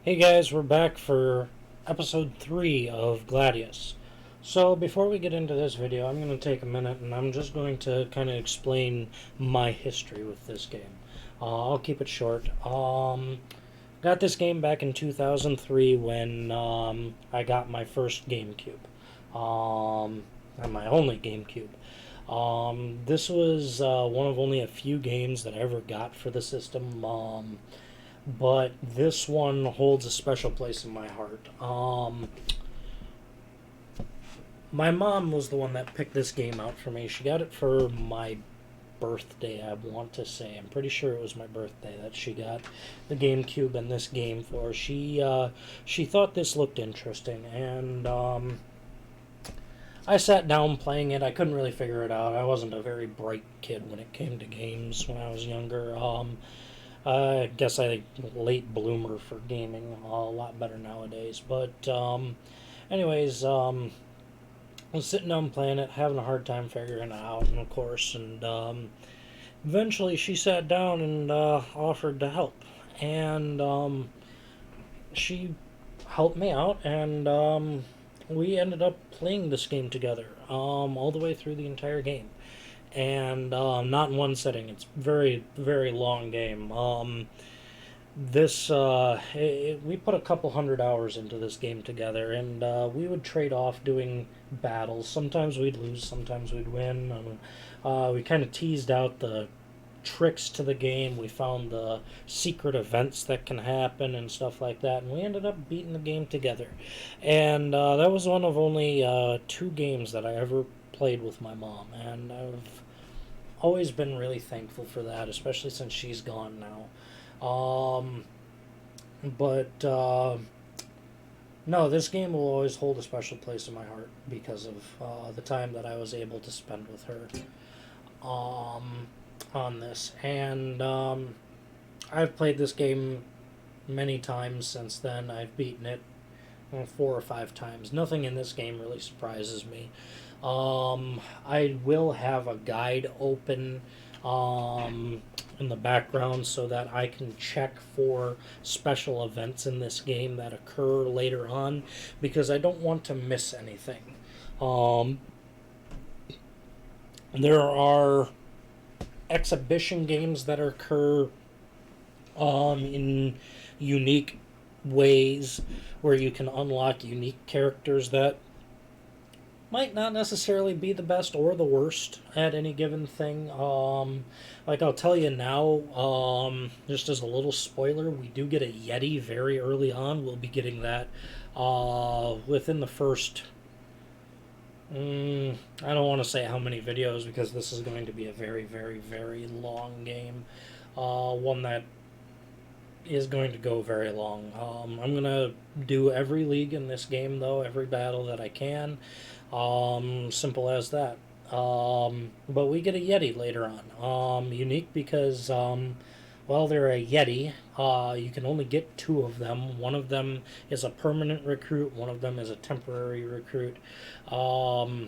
Hey guys, we're back for episode 3 of Gladius. So before we get into this video, I'm going to take a minute and I'm just going to kind of explain my history with this game. I'll keep it short. Got this game back in 2003 when I got my first GameCube. And my only GameCube. This was one of only a few games that I ever got for the system. But this one holds a special place in my heart. My mom was the one that picked this game out for me. She got it for my birthday, I want to say. I'm pretty sure it was my birthday that she got the GameCube and this game for. She thought this looked interesting, and I sat down playing it. I couldn't really figure it out. I wasn't a very bright kid when it came to games when I was younger. I guess I late bloomer for gaming, a lot better nowadays. But anyways, I was sitting down playing it, having a hard time figuring it out, and of course, and eventually she sat down and offered to help, and she helped me out, and we ended up playing this game together, all the way through the entire game. And not in one sitting. It's very, very long game. We put a couple 100 hours into this game together, and we would trade off doing battles. Sometimes we'd lose, sometimes we'd win. We kind of teased out the tricks to the game. We found the secret events that can happen and stuff like that, and we ended up beating the game together. And that was one of only 2 games that I ever played with my mom, and I've always been really thankful for that, especially since she's gone now. No, this game will always hold a special place in my heart because of the time that I was able to spend with her on this. And I've played this game many times since then. I've beaten it 4 or 5 times. Nothing in this game really surprises me. I will have a guide open in the background so that I can check for special events in this game that occur later on, because I don't want to miss anything. There are exhibition games that occur in unique ways where you can unlock unique characters that might not necessarily be the best or the worst at any given thing. Like I'll tell you now, just as a little spoiler, we do get a Yeti very early on. We'll be getting that within the first... I don't want to say how many videos, because this is going to be a very, very, very long game. One that is going to go very long. I'm going to do every league in this game, though, every battle that I can. Simple as that. But we get a Yeti later on. Unique because, well, they're a Yeti. You can only get 2 of them. One of them is a permanent recruit. One of them is a temporary recruit. But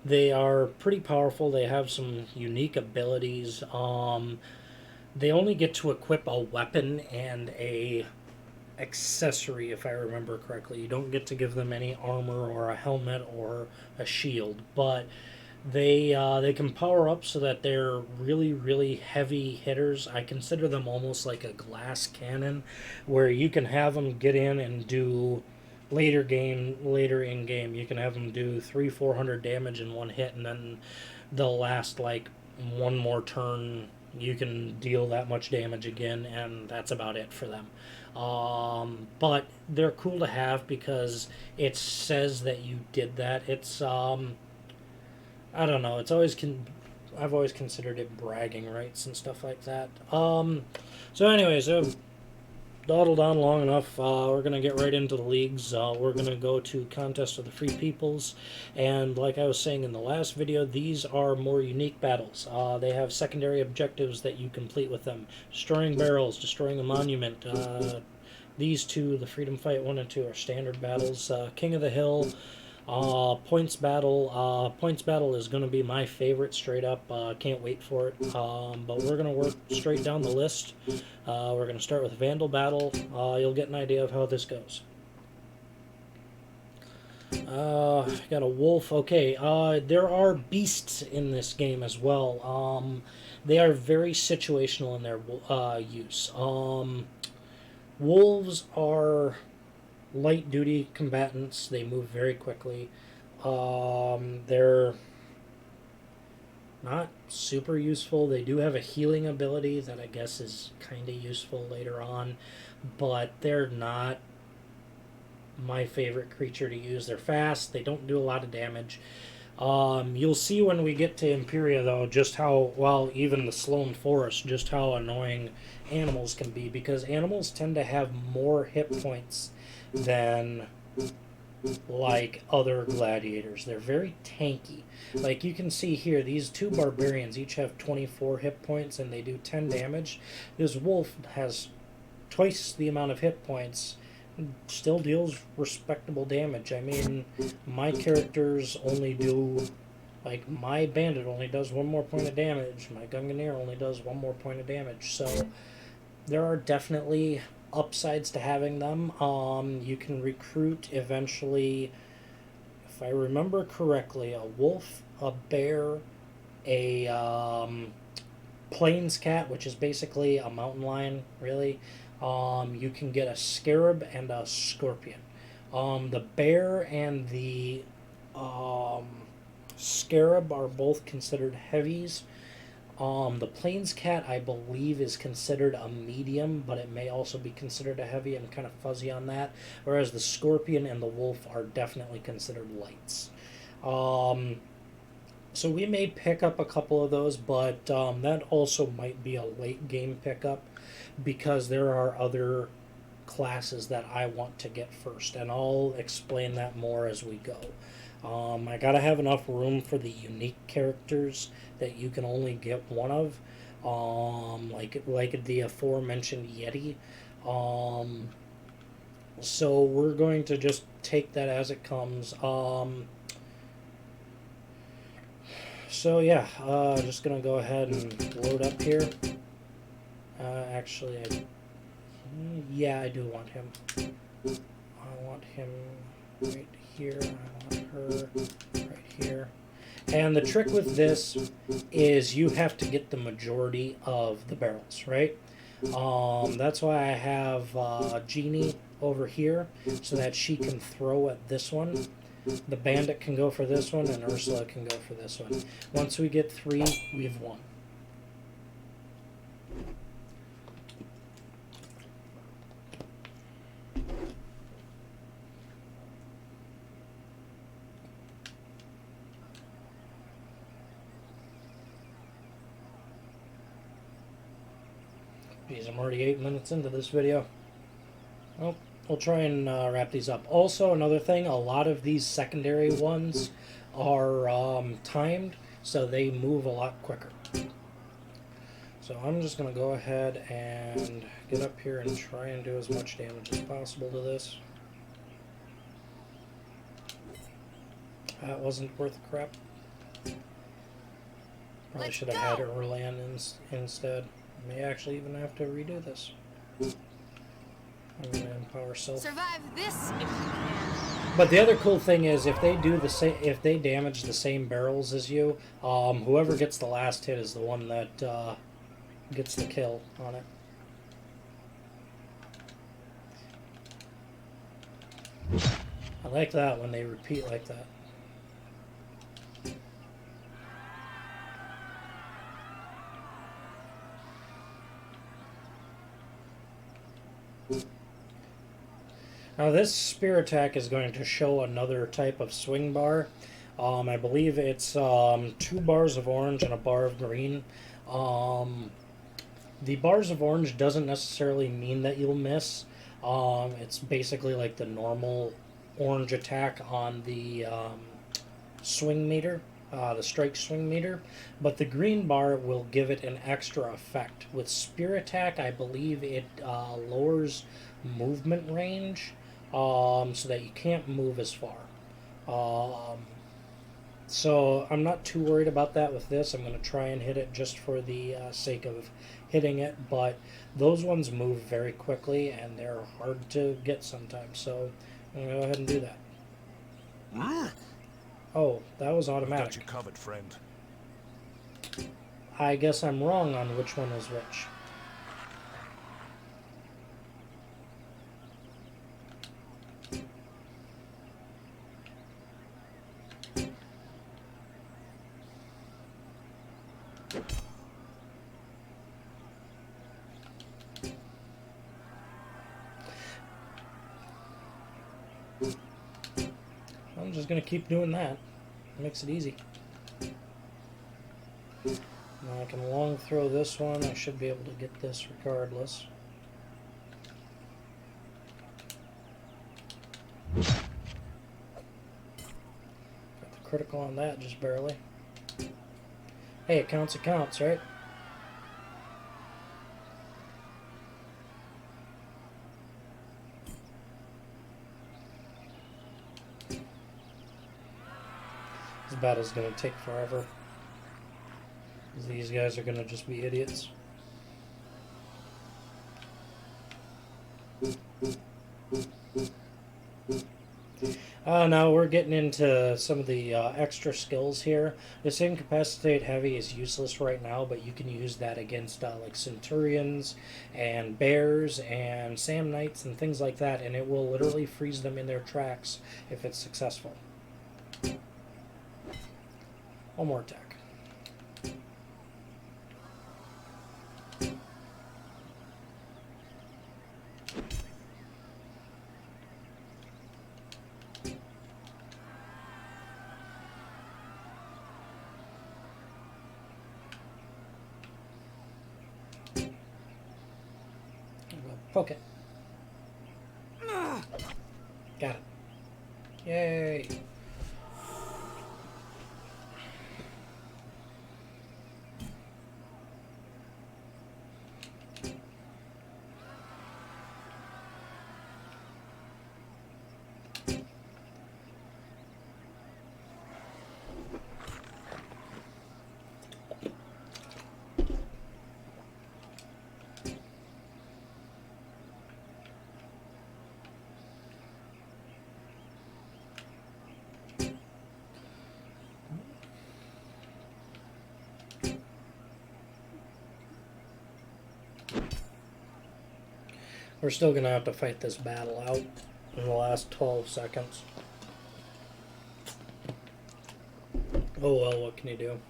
they are pretty powerful. They have some unique abilities. They only get to equip a weapon and a accessory, if I remember correctly. You don't get to give them any armor or a helmet or a shield, but they can power up so that they're really, really heavy hitters. I consider them almost like a glass cannon, where you can have them get in and do later in game. You can have them do 300-400 damage in one hit, and then they'll last like one more turn. You can deal that much damage again, and that's about it for them. But they're cool to have because it says that you did that. It's I don't know. It's always I've always considered it bragging rights and stuff like that. So anyways, I've dawdled on long enough. We're going to get right into the leagues. We're going to go to Contest of the Free Peoples, and like I was saying in the last video, these are more unique battles. They have secondary objectives that you complete with them. Destroying barrels, destroying a monument. These 2, the Freedom Fight 1 and 2, are standard battles. King of the Hill, Points battle. Points battle is going to be my favorite, straight up. Can't wait for it. But we're going to work straight down the list. We're going to start with Vandal battle. You'll get an idea of how this goes. Got a wolf. Okay, there are beasts in this game as well. They are very situational in their use. Wolves are light duty combatants. They move very quickly. They're not super useful. They do have a healing ability that I guess is kind of useful later on, but they're not my favorite creature to use. They're fast. They don't do a lot of damage. You'll see when we get to Imperia, though, just how, well, even the Sloan Forest, just how annoying animals can be, because animals tend to have more hit points than, like, other gladiators. They're very tanky. Like, you can see here, these two barbarians each have 24 hit points, and they do 10 damage. This wolf has twice the amount of hit points, still deals respectable damage. I mean, my characters only do, like, my bandit only does 1 more point of damage, my Gunganir only does 1 more point of damage, so there are definitely upsides to having them. You can recruit eventually, if I remember correctly, a wolf, a bear, a plains cat, which is basically a mountain lion, really. You can get a scarab and a scorpion. The bear and the scarab are both considered heavies. The plains cat, I believe, is considered a medium, but it may also be considered a heavy. I'm kind of fuzzy on that. Whereas the scorpion and the wolf are definitely considered lights. So we may pick up a couple of those, but that also might be a late game pickup, because there are other classes that I want to get first, and I'll explain that more as we go. I gotta have enough room for the unique characters that you can only get one of, like the aforementioned Yeti. So we're going to just take that as it comes. So yeah, just gonna go ahead and load up here. Actually, yeah, I do want him. I want him right here. I want her right here. And the trick with this is you have to get the majority of the barrels, right? That's why I have Jeannie over here, so that she can throw at this one. The bandit can go for this one, and Ursula can go for this one. Once we get 3, we've won. Geez, I'm already 8 minutes into this video. Well, we'll try and wrap these up. Also, another thing, a lot of these secondary ones are timed, so they move a lot quicker. So I'm just going to go ahead and get up here and try and do as much damage as possible to this. That wasn't worth a crap. Probably should have had Erlan instead. May actually even have to redo this. I'm gonna empower self. Survive this if you can. But the other cool thing is, if they do the same, if they damage the same barrels as you, whoever gets the last hit is the one that gets the kill on it. I like that when they repeat like that. Now this spear attack is going to show another type of swing bar. I believe it's 2 bars of orange and a bar of green. The bars of orange doesn't necessarily mean that you'll miss. It's basically like the normal orange attack on the swing meter, the strike swing meter. But the green bar will give it an extra effect. With spear attack, I believe it lowers movement range, so that you can't move as far. Um, so I'm not too worried about that with this. I'm going to try and hit it just for the sake of hitting it, but those ones move very quickly and they're hard to get sometimes. So I'm going to go ahead and do that. Oh, that was I've got automatic. you covered, friend. I guess I'm wrong on which one is which. I'm just going to keep doing that. It makes it easy. Now I can long throw this one. I should be able to get this regardless. Got the critical on that, just barely. Hey, it counts, right? This battle's gonna take forever. These guys are gonna just be idiots. Now we're getting into some of the extra skills here. This incapacitate heavy is useless right now, but you can use that against like centurions and bears and Sam Knights and things like that, and it will literally freeze them in their tracks if it's successful. One more attack. Poke it. Got it. Yay. We're still going to have to fight this battle out in the last 12 seconds. Oh well, what can you do?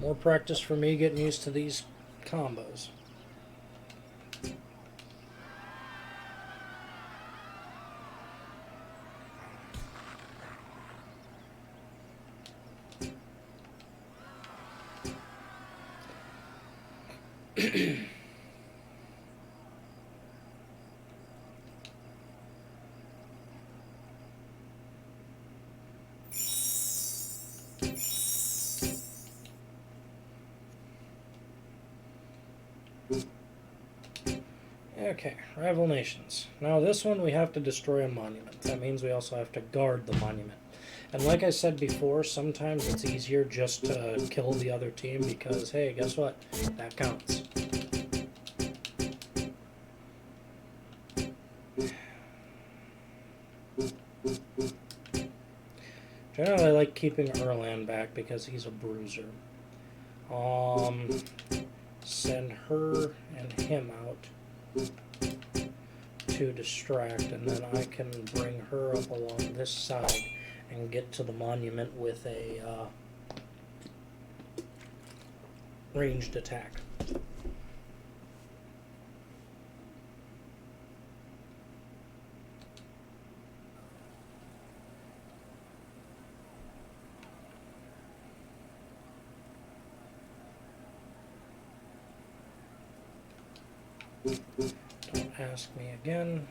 More practice for me getting used to these combos. Okay, rival nations. Now this one we have to destroy a monument. That means we also have to guard the monument. And like I said before, sometimes it's easier just to kill the other team because, hey, guess what? That counts. Generally, I like keeping Erland back because he's a bruiser. Send her and him out to distract, and then I can bring her up along this side and get to the monument with a ranged attack. Don't ask me again.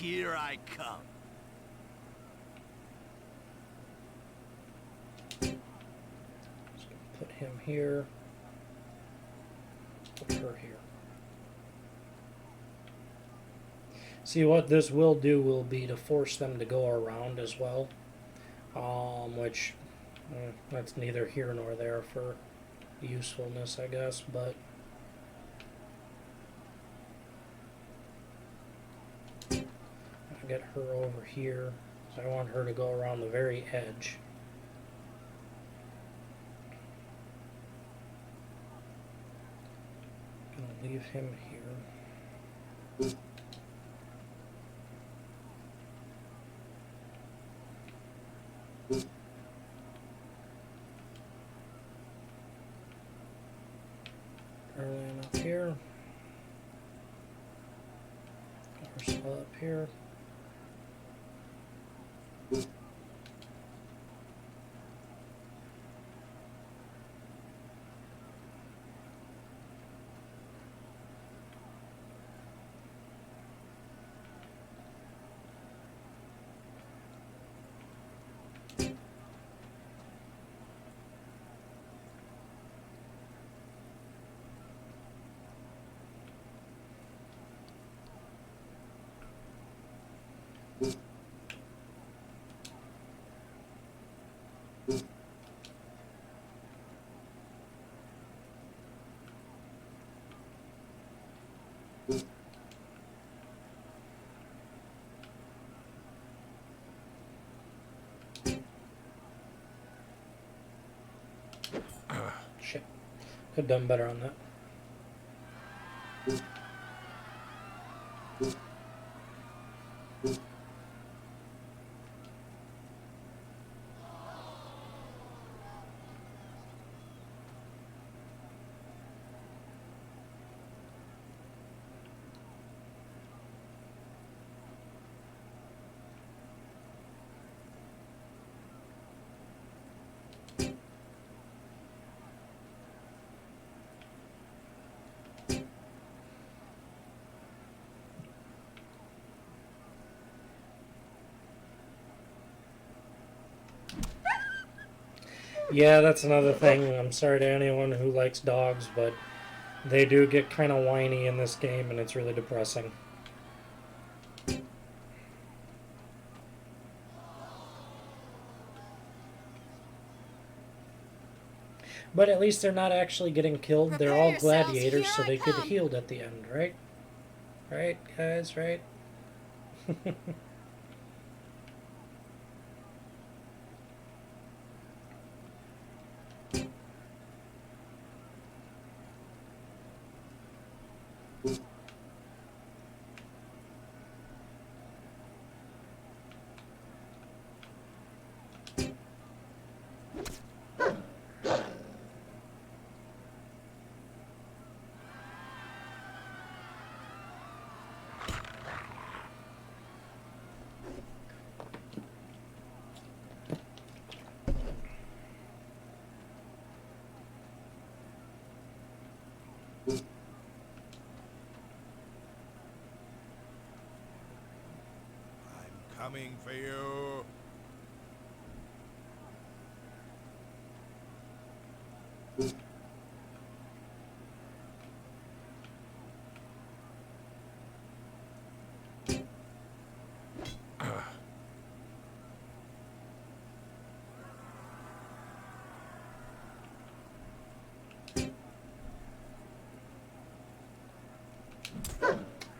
Here I come. So put him here. Put her here. See, what this will do will be to force them to go around as well, which that's neither here nor there for usefulness, I guess, but I'll get her over here. So I want her to go around the very edge. Gonna leave him here. Early enough here. Ursula up here. Shit. Could have done better on that. Yeah, that's another thing. I'm sorry to anyone who likes dogs, but they do get kind of whiny in this game, and it's really depressing. But at least they're not actually getting killed. Prepare They're all yourselves, gladiators, here so I they get come. healed at the end, right? Right, guys, right? I'm coming for you.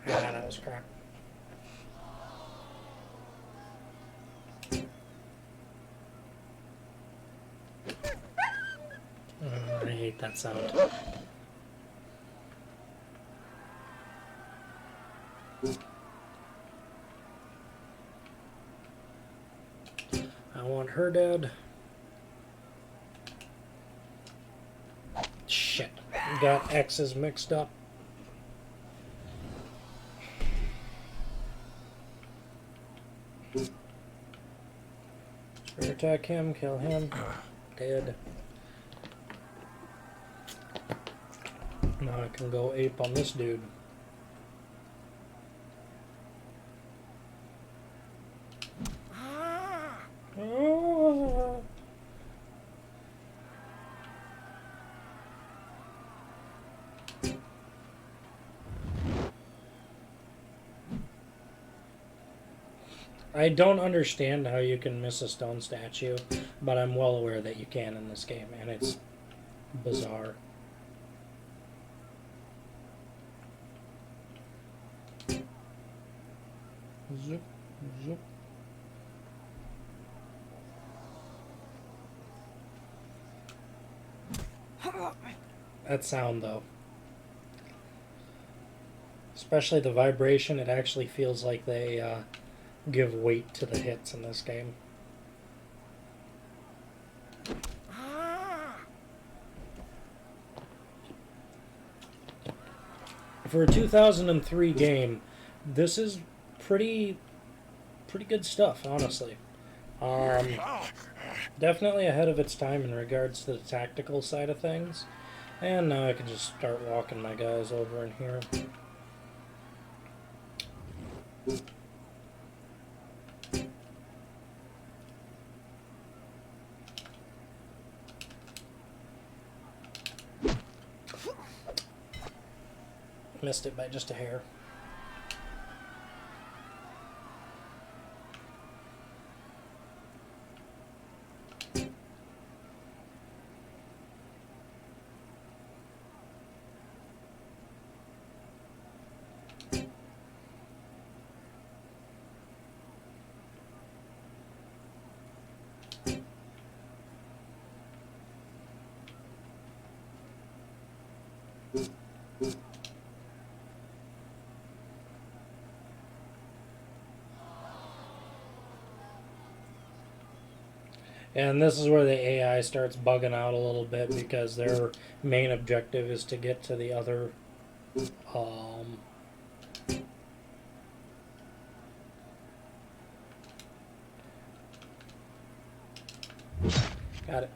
Yeah, that was crap. I hate that sound. I want her dead. Shit. Got X's mixed up. Spirit attack him, kill him. Dead. Now I can go ape on this dude. I don't understand how you can miss a stone statue, but I'm well aware that you can in this game, and it's bizarre. Zoop, zoop. That sound, though. Especially the vibration, it actually feels like they give weight to the hits in this game. For a 2003 game, this is pretty good stuff, honestly. Definitely ahead of its time in regards to the tactical side of things. And now I can just start walking my guys over in here. Missed it by just a hair. And this is where the AI starts bugging out a little bit because their main objective is to get to the other got it.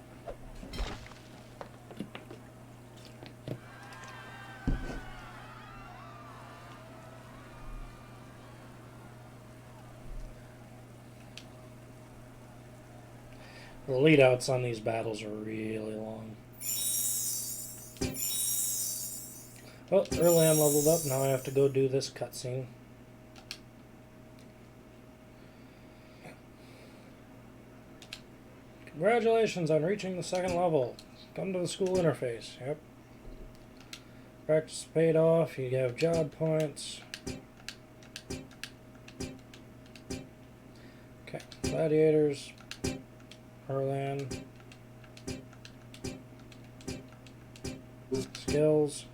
The lead outs on these battles are really long. Oh, early on leveled up. Now I have to go do this cutscene. Congratulations on reaching the second level. Come to the school interface. Yep. Practice paid off. You have job points. Okay. Gladiators. Herland. Skills.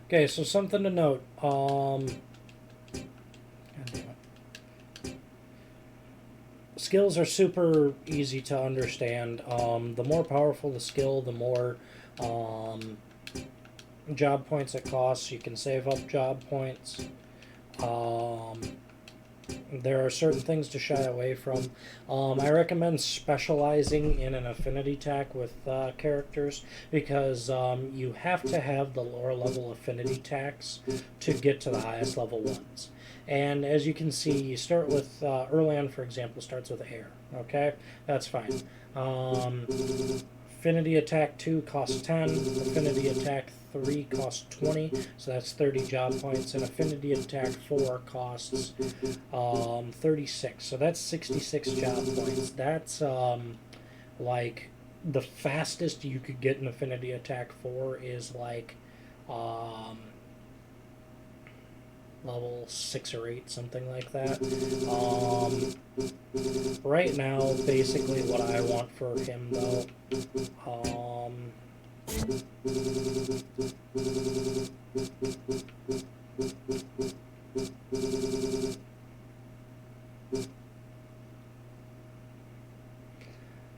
Okay, so something to note. God damn it. Skills are super easy to understand. The more powerful the skill, the more job points it costs. You can save up job points. There are certain things to shy away from. I recommend specializing in an affinity tack with characters because you have to have the lower level affinity tacks to get to the highest level ones. And as you can see, you start with Erland, for example, starts with air. Okay, that's fine. Affinity attack 2 costs 10. Affinity attack 3 costs 20, so that's 30 job points. And affinity attack 4 costs 36, so that's 66 job points. That's like the fastest you could get an affinity attack 4 is like level 6 or 8, something like that. Right now, basically what I want for him, though,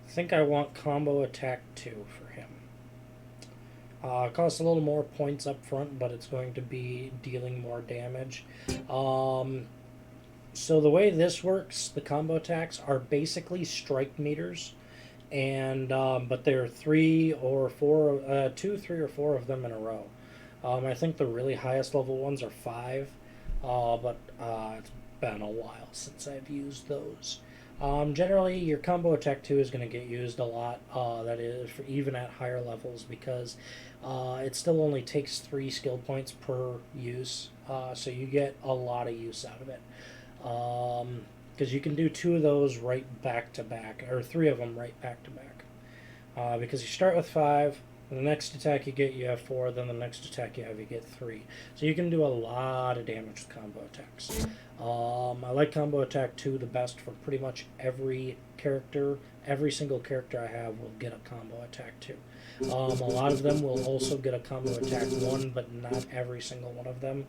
I think I want combo attack 2 for him. Costs a little more points up front, but it's going to be dealing more damage. So the way this works, the combo attacks are basically strike meters, and but there are 3 or 4, 2, 3 or 4 of them in a row. I think the really highest level ones are 5, but it's been a while since I've used those. Generally, your combo attack 2 is going to get used a lot, that is, for even at higher levels, because it still only takes 3 skill points per use, so you get a lot of use out of it. Because you can do 2 of those right back to back, or 3 of them right back to back. Because you start with 5, the next attack you have 4, then the next attack you get 3. So you can do a lot of damage with combo attacks. I like combo attack 2 the best for pretty much every character. Every single character I have will get a combo attack 2. A lot of them will also get a combo attack 1, but not every single one of them.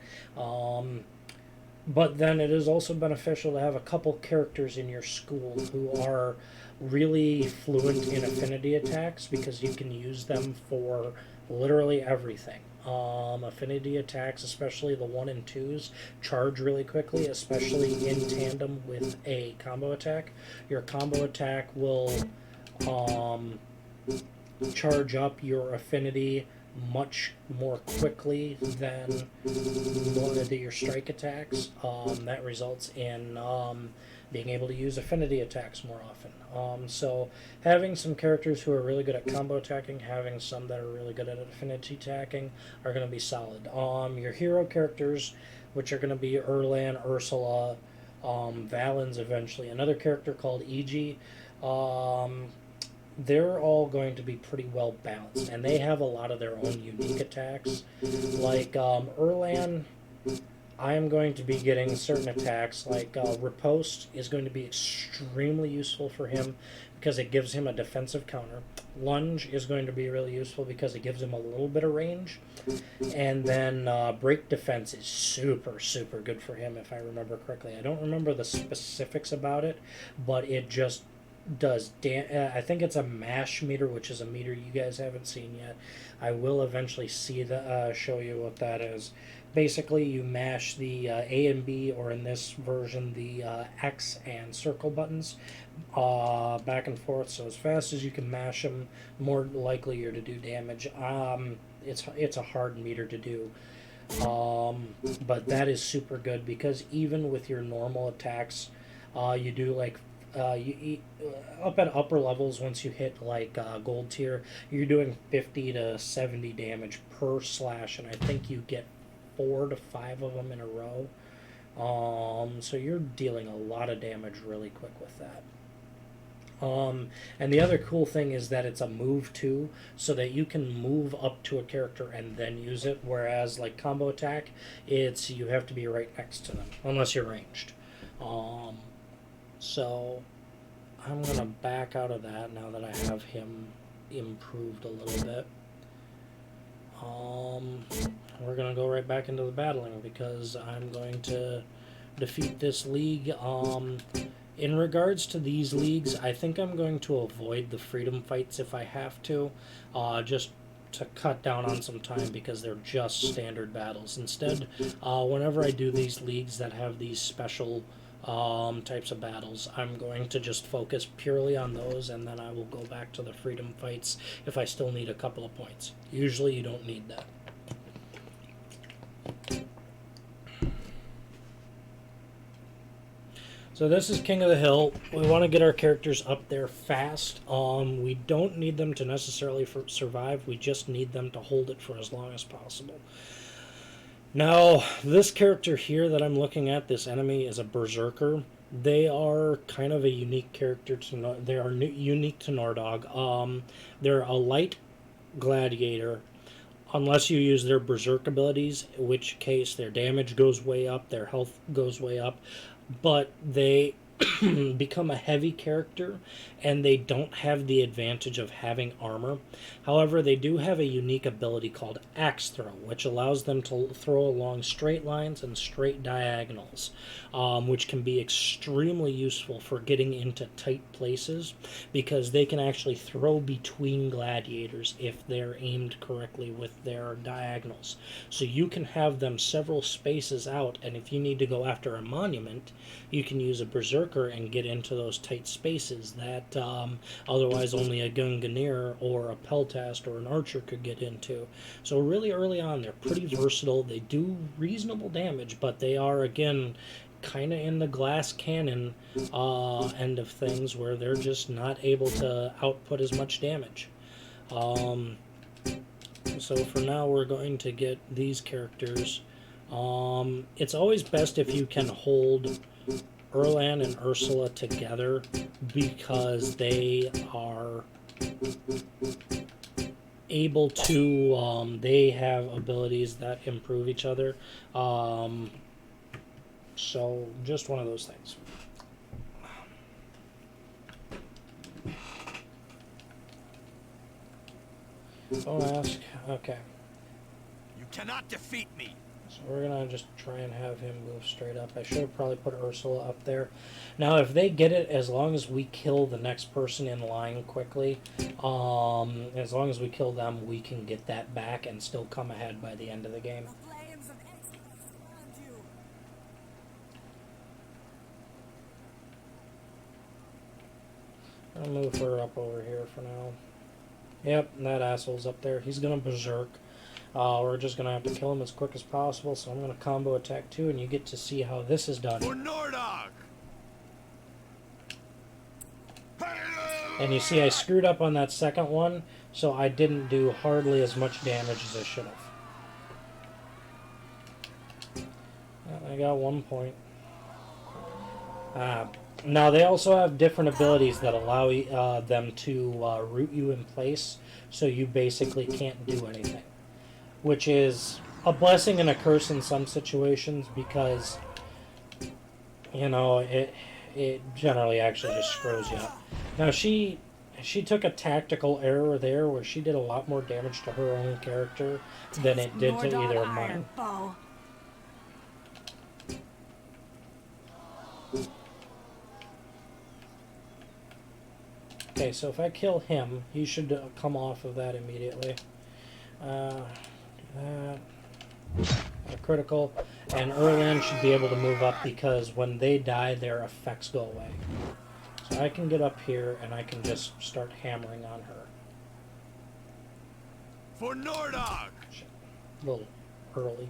But then it is also beneficial to have a couple characters in your school who are really fluent in affinity attacks, because you can use them for literally everything. Affinity attacks, especially the 1 and 2s, charge really quickly, especially in tandem with a combo attack. Your combo attack will charge up your affinity much more quickly than one of your strike attacks. That results in being able to use affinity attacks more often. So having some characters who are really good at combo attacking, having some that are really good at affinity attacking are going to be solid. Your hero characters, which are going to be Erlan, Ursula, Valens eventually, another character called E.G., they're all going to be pretty well balanced, and they have a lot of their own unique attacks. Like Erlan, I am going to be getting certain attacks, like Riposte is going to be extremely useful for him because it gives him a defensive counter. Lunge is going to be really useful because it gives him a little bit of range. And then Break Defense is super, super good for him, if I remember correctly. I don't remember the specifics about it, but it just does I think it's a mash meter, which is a meter you guys haven't seen yet. I will eventually show you what that is. Basically, you mash the A and B, or in this version, the X and circle buttons back and forth. So as fast as you can mash them, more likely you're to do damage. It's a hard meter to do. But that is super good, because even with your normal attacks, you do like up at upper levels, once you hit like gold tier, you're doing 50 to 70 damage per slash, and I think you get 4 to 5 of them in a row. So you're dealing a lot of damage really quick with that. And the other cool thing is that it's a move too, so that you can move up to a character and then use it, whereas like combo attack, you have to be right next to them unless you're ranged. So I'm going to back out of that now that I have him improved a little bit. We're going to go right back into the battling, because I'm going to defeat this league. In regards to these leagues, I think I'm going to avoid the freedom fights if I have to, just to cut down on some time, because they're just standard battles. Instead, whenever I do these leagues that have these special types of battles, I'm going to just focus purely on those, and then I will go back to the freedom fights if I still need a couple of points. Usually you don't need that. So this is King of the Hill. We want to get our characters up there fast. We don't need them to necessarily survive, we just need them to hold it for as long as possible. Now, this character here that I'm looking at, this enemy, is a berserker. They are kind of a unique character. They are unique to Nordog. They're a light gladiator, unless you use their berserk abilities, in which case their damage goes way up, their health goes way up, but they become a heavy character, and they don't have the advantage of having armor. However, they do have a unique ability called Axe Throw, which allows them to throw along straight lines and straight diagonals, which can be extremely useful for getting into tight places, because they can actually throw between gladiators if they're aimed correctly with their diagonals. So you can have them several spaces out, and if you need to go after a monument, you can use a berserker and get into those tight spaces that otherwise only a Gunganir or a Peltast or an archer could get into. So really early on, they're pretty versatile. They do reasonable damage, but they are, again, kind of in the glass cannon end of things, where they're just not able to output as much damage. So for now, we're going to get these characters. It's always best if you can hold Erlan and Ursula together, because they are able to, they have abilities that improve each other. So just one of those things. Don't ask. Okay. You cannot defeat me. So we're going to just try and have him move straight up. I should have probably put Ursula up there. Now, if they get it, as long as we kill the next person in line quickly, as long as we kill them, we can get that back and still come ahead by the end of the game. I'll move her up over here for now. Yep, that asshole's up there. He's going to berserk. We're just going to have to kill him as quick as possible, so I'm going to combo attack too, and you get to see how this is done. For Nordog! And you see I screwed up on that second one, so I didn't do hardly as much damage as I should have. I got 1 point. Now, they also have different abilities that allow them to root you in place, so you basically can't do anything. Which is a blessing and a curse in some situations, because, you know, it generally actually just screws you up. Now, she took a tactical error there, where she did a lot more damage to her own character than it did to either of mine. Okay, so if I kill him, he should come off of that immediately. A critical, and Erlan should be able to move up, because when they die, their effects go away. So I can get up here and I can just start hammering on her. For Nordog! Shit. A little early.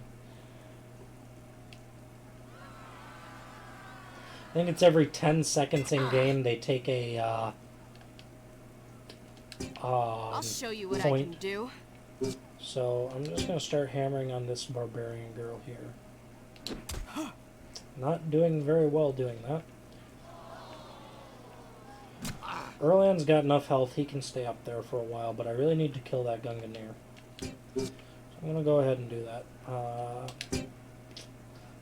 I think it's every 10 seconds in game they take a I'll show you what point. I can do. So I'm just going to start hammering on this barbarian girl here. Not doing very well doing that. Erlan's got enough health, he can stay up there for a while, but I really need to kill that Gunganir. So I'm going to go ahead and do that.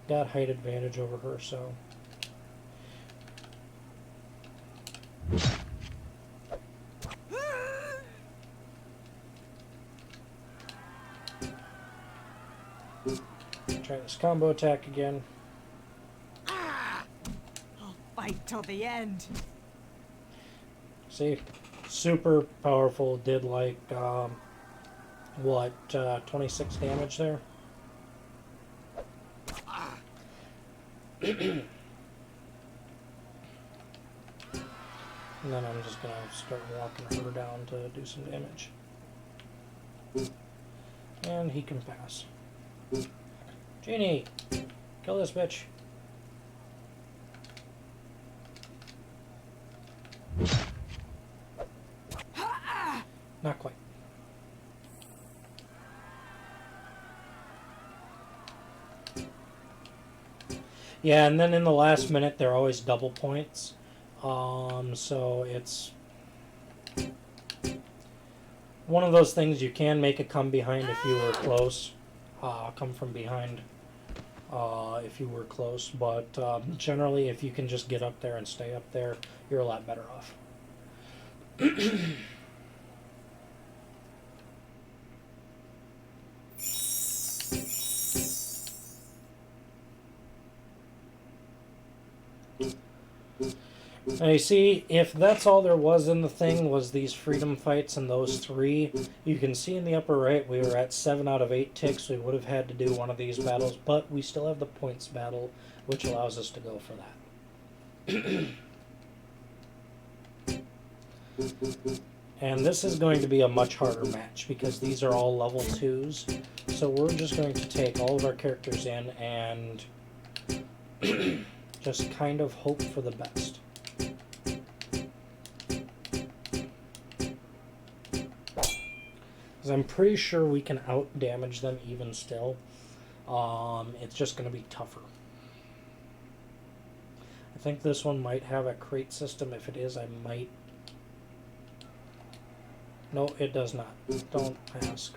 Got height advantage over her, so... Try this combo attack again. I'll fight till the end. See? Super powerful. Did like, 26 damage there? And then I'm just going to start walking her down to do some damage. And he can pass. Genie! Kill this bitch. Not quite. Yeah, and then in the last minute, they're always double points. So it's one of those things you can make a come behind if you were close. Come from behind if you were close. But generally, if you can just get up there and stay up there, you're a lot better off. Now you see, if that's all there was in the thing, was these freedom fights and those three, you can see in the upper right we were at 7 out of 8 ticks. We would have had to do one of these battles, but we still have the points battle, which allows us to go for that. And this is going to be a much harder match, because these are all level 2s. So we're just going to take all of our characters in and Just kind of hope for the best. Because I'm pretty sure we can out-damage them even still. It's just going to be tougher. I think this one might have a crate system. If it is, I might... No, it does not. Don't ask.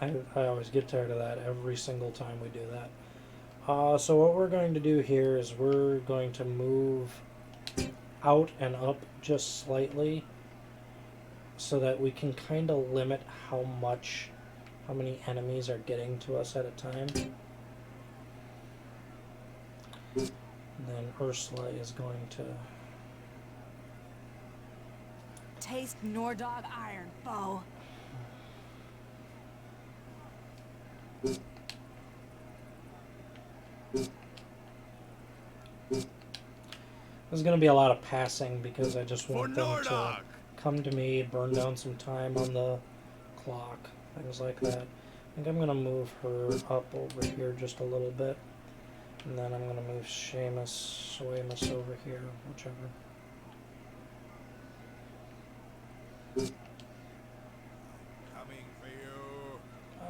I always get tired of that every single time we do that. So what we're going to do here is we're going to move out and up just slightly so that we can kind of limit how many enemies are getting to us at a time. And then Ursula is going to... Taste Nordog iron, foe. There's going to be a lot of passing because I just want them to Nordog! come to me, burn down some time on the clock, things like that. I think I'm going to move her up over here just a little bit. And then I'm going to move Seamus over here, whichever. Coming for you.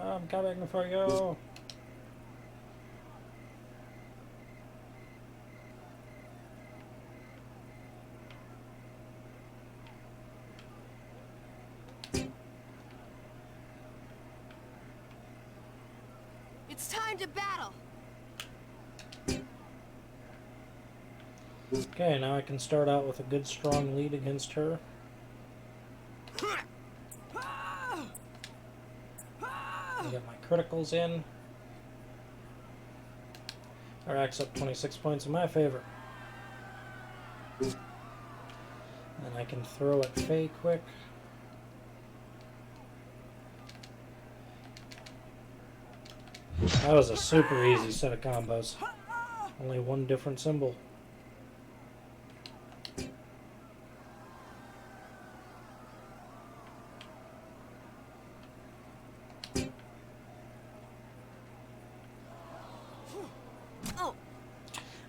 I'm coming for you. It's time to battle. Okay, now I can start out with a good strong lead against her. I get my criticals in. That racks up 26 points in my favor. And I can throw at Faye quick. That was a super easy set of combos. Only one different symbol.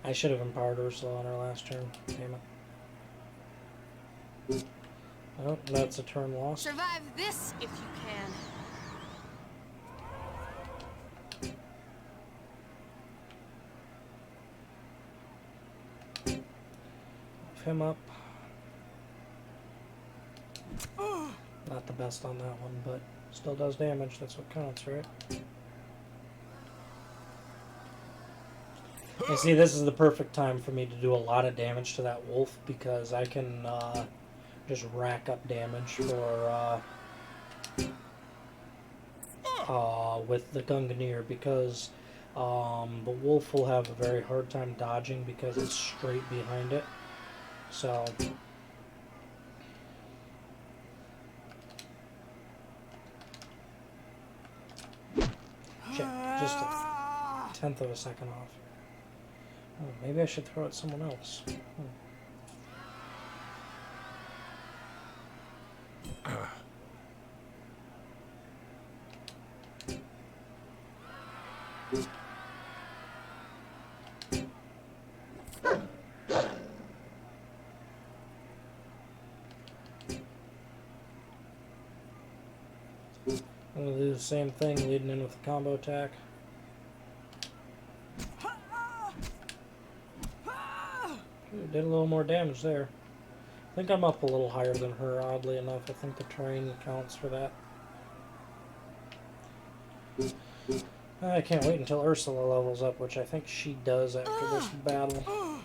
I should have empowered Ursula on her last turn. Damn it. Oh, that's a turn lost. Survive this if you can. Move him up. Not the best on that one, but still does damage. That's what counts, right? You see, this is the perfect time for me to do a lot of damage to that wolf because I can just rack up damage for with the Gunganir because the wolf will have a very hard time dodging because it's straight behind it. So shit, just a tenth of a second off. Oh, maybe I should throw at someone else. I'm going to do the same thing, leading in with a combo attack. Ooh, did a little more damage there. I think I'm up a little higher than her, oddly enough. I think the terrain counts for that. I can't wait until Ursula levels up, which I think she does after this battle. I'll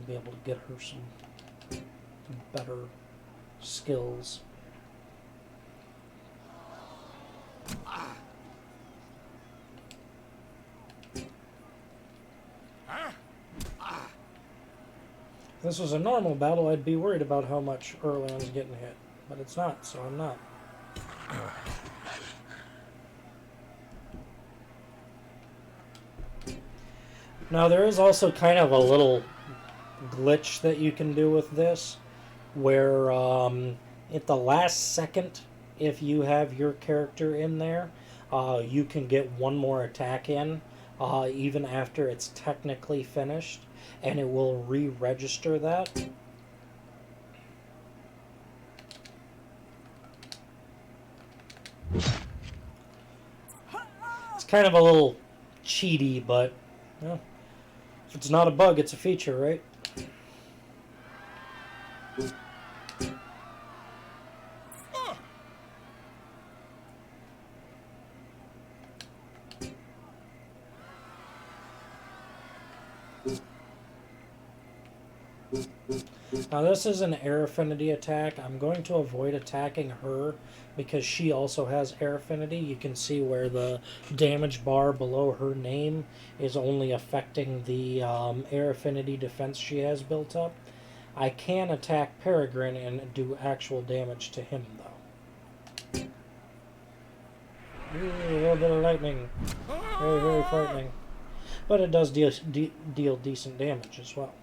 be able to get her some better skills. If this was a normal battle, I'd be worried about how much Erlan's getting hit. But it's not, so I'm not. Now, there is also kind of a little glitch that you can do with this, where at the last second, if you have your character in there, you can get one more attack in, even after it's technically finished, and it will re-register that. It's kind of a little cheaty, but well, if it's not a bug, it's a feature, right? Now this is an air affinity attack. I'm going to avoid attacking her because she also has air affinity. You can see where the damage bar below her name is only affecting the air affinity defense she has built up. I can attack Peregrine and do actual damage to him though. Ooh, a little bit of lightning. Very, very frightening. But it does deal decent damage as well.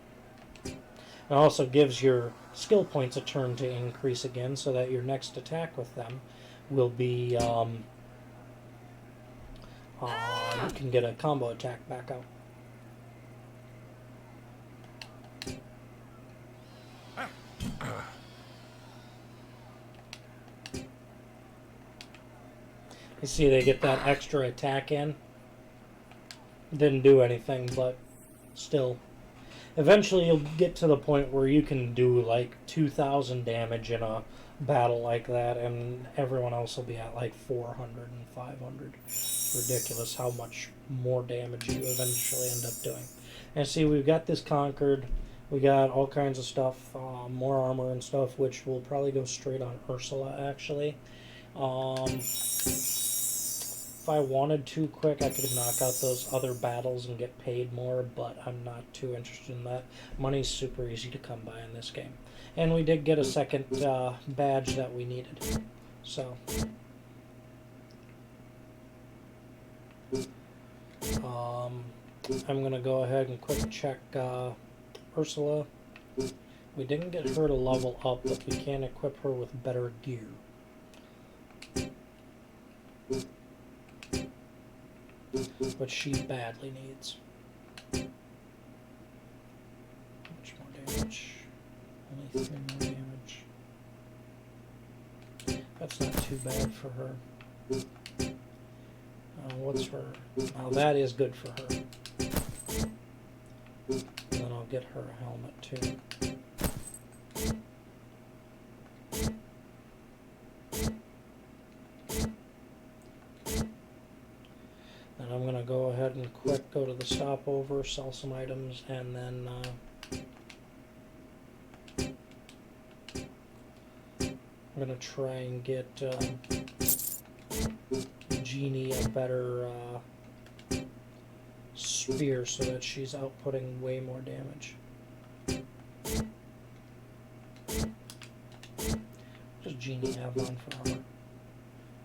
It also gives your skill points a turn to increase again, so that your next attack with them will be, you can get a combo attack back out. You see they get that extra attack in. Didn't do anything, but still. Eventually you'll get to the point where you can do like 2,000 damage in a battle like that, and everyone else will be at like 400 and 500. Ridiculous how much more damage you eventually end up doing. And see, we've got this conquered. We got all kinds of stuff, more armor and stuff, which will probably go straight on Ursula, actually. If I wanted to quick, I could knock out those other battles and get paid more, but I'm not too interested in that. Money's super easy to come by in this game. And we did get a second badge that we needed. So, I'm going to go ahead and quick check Ursula. We didn't get her to level up, but we can equip her with better gear. Which she badly needs. Much more damage. Only 3 more damage. That's not too bad for her. What's her? Now that is good for her. And then I'll get her a helmet too. I'm going to go ahead and quick go to the stopover, sell some items, and then I'm going to try and get Jeannie a better spear so that she's outputting way more damage. What does Jeannie have on for armor?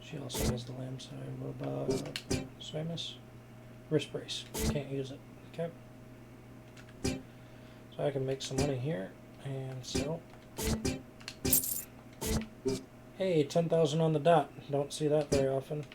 She also has the lamb side. Did I miss? Wrist brace. Can't use it. Okay. So I can make some money here and sell. Hey, 10,000 on the dot. Don't see that very often.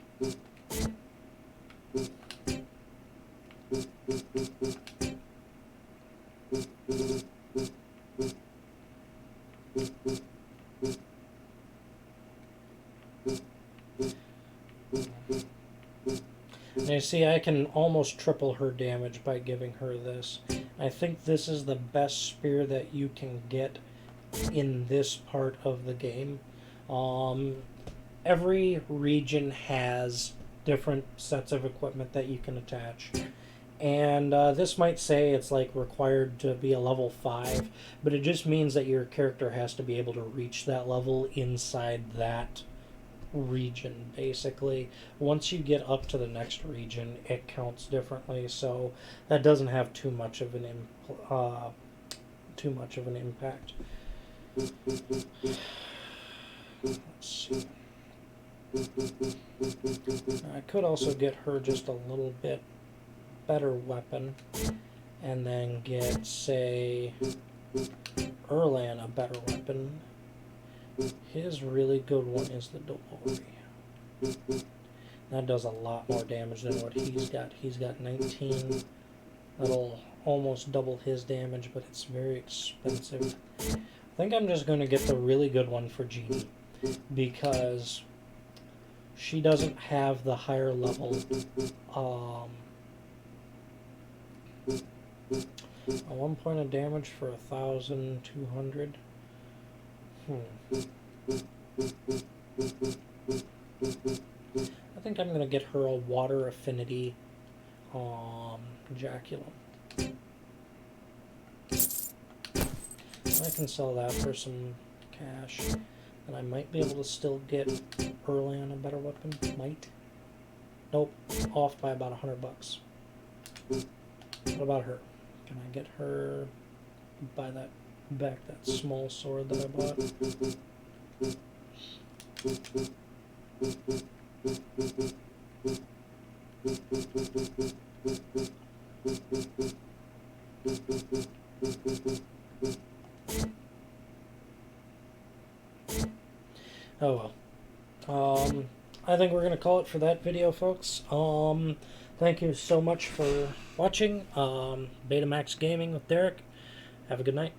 And you see, I can almost triple her damage by giving her this. I think this is the best spear that you can get in this part of the game. Every region has different sets of equipment that you can attach. And this might say it's like required to be a level 5, but it just means that your character has to be able to reach that level inside that region, basically. Once you get up to the next region, it counts differently, so that doesn't have too much of an impact. Let's see. I could also get her just a little bit better weapon, and then get, say, Erlan a better weapon. His really good one is the Dolori. That does a lot more damage than what he's got. He's got 19. That'll almost double his damage, but it's very expensive. I think I'm just going to get the really good one for Jeannie, because she doesn't have the higher level a 1 point of damage for 1,200. I think I'm going to get her a water affinity ejaculum. I can sell that for some cash, and I might be able to still get early on a better weapon. Might. Nope. Off by about $100. What about her? Can I get her buy that back that small sword that I bought? Oh well. I think we're going to call it for that video, folks. Thank you so much for watching. Betamax Gaming with Derek. Have a good night.